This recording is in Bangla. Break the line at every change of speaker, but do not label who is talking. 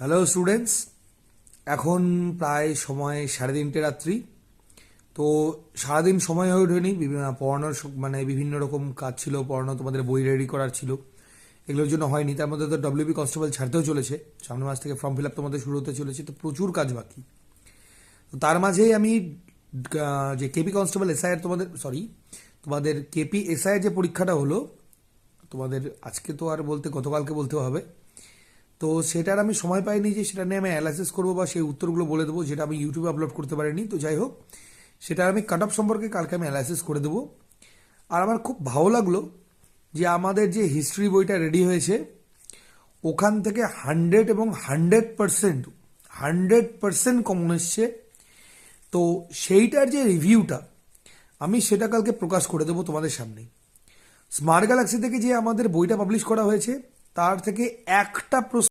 হ্যালো স্টুডেন্টস, এখন প্রায় সময় 3:30 রাত্রি। তো সারাদিন সময় হয়ে ওঠেনি, বিভিন্ন পড়ানোর মানে বিভিন্ন রকম কাজ ছিল, পড়ানো, তোমাদের বই রেডি করার ছিল, এগুলোর জন্য হয়নি। তার মধ্যে তো ডব্লিউবি কনস্টেবল ছাড়তেও চলেছে, সামনের মাস থেকে ফর্ম ফিল আপ তোমাদের শুরু হতে চলেছে, তো প্রচুর কাজ বাকি। তো তার মাঝেই আমি যে কেপি কনস্টেবল এসআইয়ের তোমাদের কেপি এসআইয়ের যে পরীক্ষাটা হলো তোমাদের, আজকে তো আর বলতে গতকালকে বলতে হবে, তো সেটার আমি সময় পাইনি যে সেটা নিয়ে আমি অ্যানালাইসিস করবো বা সেই উত্তরগুলো বলে দেবো, যেটা আমি ইউটিউবে আপলোড করতে পারিনি। তো যাই হোক, সেটা আমি কাট অফ সম্পর্কে কালকে আমি অ্যানালাইসিস করে দেবো। আর আমার খুব ভালো লাগলো যে আমাদের যে হিস্ট্রি বইটা রেডি হয়েছে ওখান থেকে 100 এবং 100% কমন এসছে। তো সেইটার যে রিভিউটা আমি সেটা কালকে প্রকাশ করে দেবো তোমাদের সামনে। স্মার্ট গ্যালাক্সি থেকে যে আমাদের বইটা পাবলিশ করা হয়েছে তার থেকে একটা প্রশ্ন